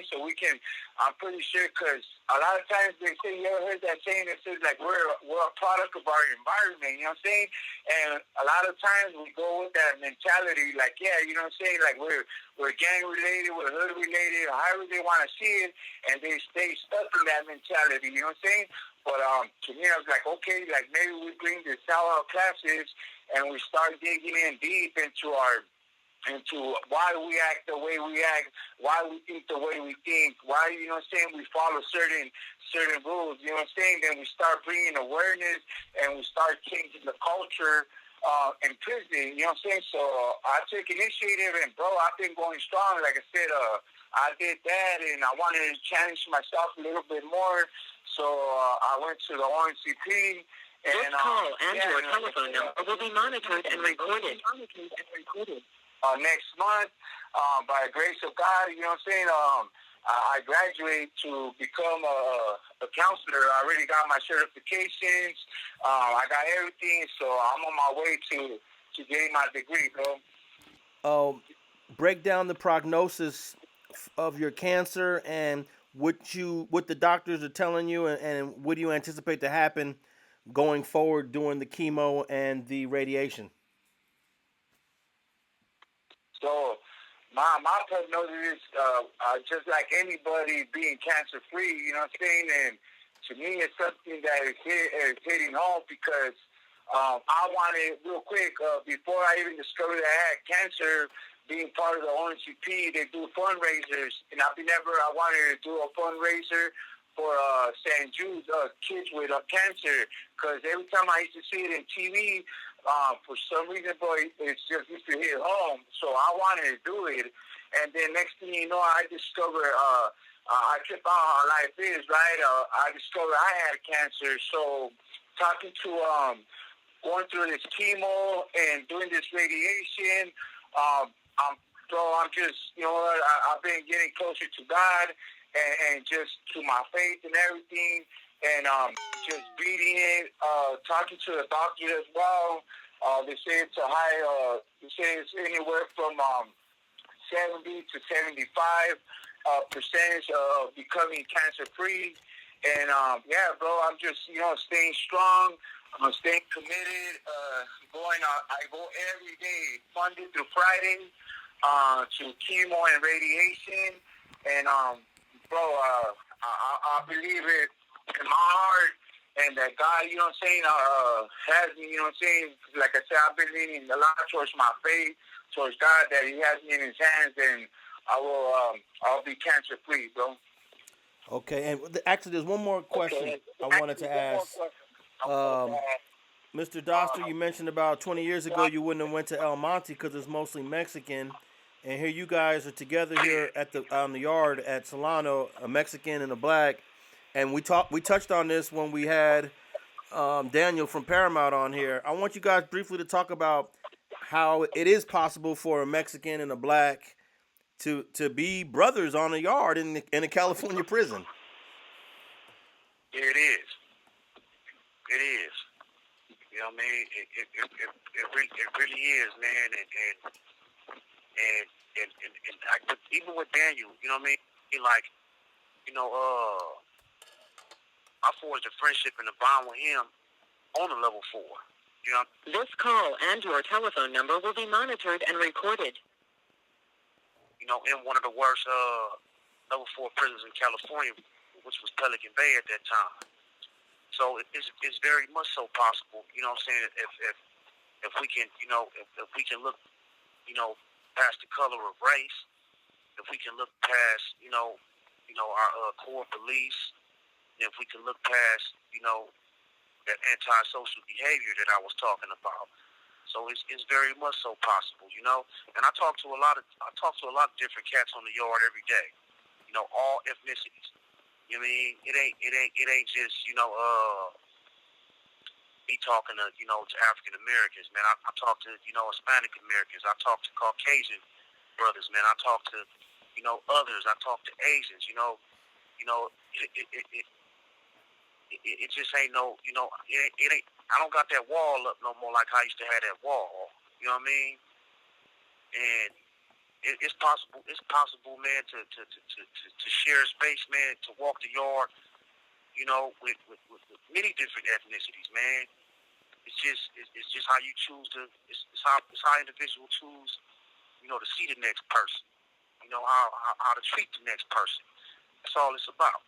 so we can, I'm pretty sure, because a lot of times they say, you ever heard that saying that says, like, we're a product of our environment, and a lot of times we go with that mentality, like, yeah, like, we're gang related, we're hood related, however they want to see it, and they stay stuck in that mentality, But to me, I was like, okay, like, maybe we bring the sellout classes and we start digging in deep into why we act the way we act, why we think the way we think, why, we follow certain rules, Then we start bringing awareness and we start changing the culture in prison, So I took initiative, and, bro, I've been going strong. Like I said, I did that, and I wanted to challenge myself a little bit more. So I went to the ONCP. This call and your telephone number will be monitored and recorded. Next month, by the grace of God, I graduate to become a counselor. I already got my certifications. I got everything, so I'm on my way to getting my degree, bro. Break down the prognosis of your cancer and what the doctors are telling you, and what do you anticipate to happen going forward during the chemo and the radiation? So my prognosis is just like anybody being cancer free, And to me, it's something that is hitting home because I wanted, real quick, before I even discovered that I had cancer, being part of the ONCP, they do fundraisers, and I wanted to do a fundraiser for St. Jude's kids with cancer, because every time I used to see it in TV, for some reason, boy, it's just used to hit home. So I wanted to do it, and then next thing you know, I discovered, I trip out how life is, right? I discovered I had cancer. So talking to going through this chemo and doing this radiation, I'm just, I've been getting closer to God and just to my faith and everything, and just beating it, talking to the doctor as well. They say it's a high, they say it's anywhere from 70 to 75 percentage of becoming cancer free. And yeah, bro, I'm just, staying strong. I'm staying committed. I go every day, Monday through Friday, to chemo and radiation. And bro, I believe it in my heart, and that God, has me, Like I said, I've been leaning a lot towards my faith, towards God, that He has me in His hands, and I'll be cancer free, bro. Okay, and actually, there's one more question I wanted to ask. Mr. Doster, you mentioned about 20 years ago you wouldn't have went to El Monte because it's mostly Mexican. and here you guys are together here at the on the yard at Solano, a Mexican and a black, and we touched on this when we had Daniel from Paramount on here. I want you guys briefly to talk about how it is possible for a Mexican and a black to be brothers on a yard in a California prison. Yeah, it is. It is. You know what I mean? It really is, man. And I, even with Daniel, you know what I mean? Like, you know, I forged a friendship and a bond with him on a level 4. You know? This call and your telephone number will be monitored and recorded. You know, in one of the worst level 4 prisons in California, which was Pelican Bay at that time. So it's very much so possible. You know what I'm saying? If we can, you know, if we can look, you know, past the color of race, if we can look past, you know, our core beliefs, and if we can look past, you know, that antisocial behavior that I was talking about. So it's very much so possible, you know. And I talk to a lot of different cats on the yard every day, you know, all ethnicities. You know what I mean? It ain't just, you know, me talking to, you know, to African Americans, man. I talk to, you know, Hispanic Americans. I talk to Caucasian brothers, man. I talk to, you know, others. I talk to Asians. You know, it just ain't no, you know, it ain't. I don't got that wall up no more like I used to have that wall. You know what I mean? And it's possible. It's possible, man, to share space, man, to walk the yard, you know, with many different ethnicities, man. It's just how you choose to. It's how individuals choose, you know, to see the next person. You know how to treat the next person. That's all it's about.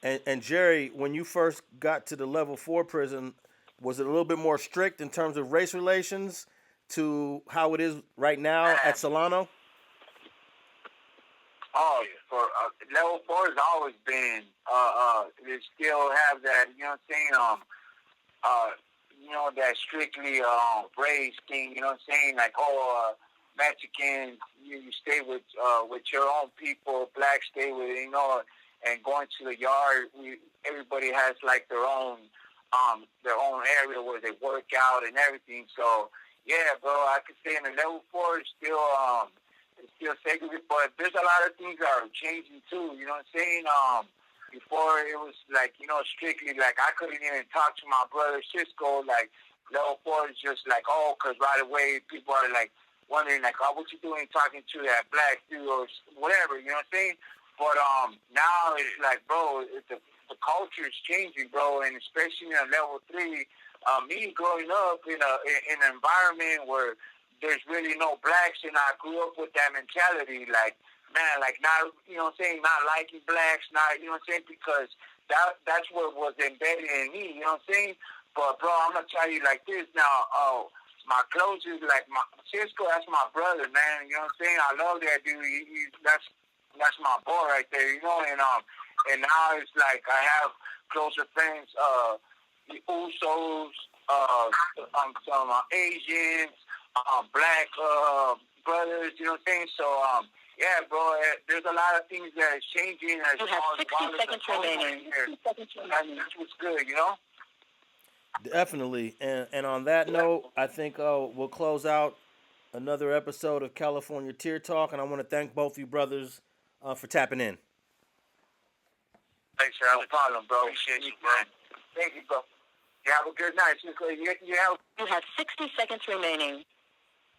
And Jerry, when you first got to the level 4 prison, was it a little bit more strict in terms of race relations to how it is right now at Solano? Oh, yeah. For level 4 has always been, they still have that, you know what I'm saying, you know, that strictly race thing, you know what I'm saying, like, Mexicans, you stay with your own people, blacks stay with, you know, and going to the yard, everybody has, like, their own area where they work out and everything, so, yeah, bro, I could say in the level 4 it's still sacred, but there's a lot of things that are changing too, you know what I'm saying? Before it was like, you know, strictly like I couldn't even talk to my brother Cisco, like level 4 is just like, because right away people are like wondering like, what you doing talking to that black dude or whatever, you know what I'm saying? But now it's like, bro, the culture is changing, bro, and especially in level 3, me growing up in an environment where there's really no blacks, and I grew up with that mentality, like, man, like, not, you know what I'm saying, not liking blacks, not, you know what I'm saying, because that's what was embedded in me, you know what I'm saying? But, bro, I'm going to tell you like this now, my closest, like, my Cisco, that's my brother, man, you know what I'm saying? I love that dude, that's my boy right there, you know, and now it's like I have closer friends, the Usos, some Asians, black brothers, you know what I'm saying? So, yeah, bro, there's a lot of things that is changing. As You have 60 seconds remaining. That's what's good, you know? Definitely. And on that note, I think we'll close out another episode of California Tier Talk, and I want to thank both of you brothers for tapping in. Thanks, Alex. No problem, bro. Appreciate you, bro. Thank you, bro. You have a good night. You have 60 seconds remaining.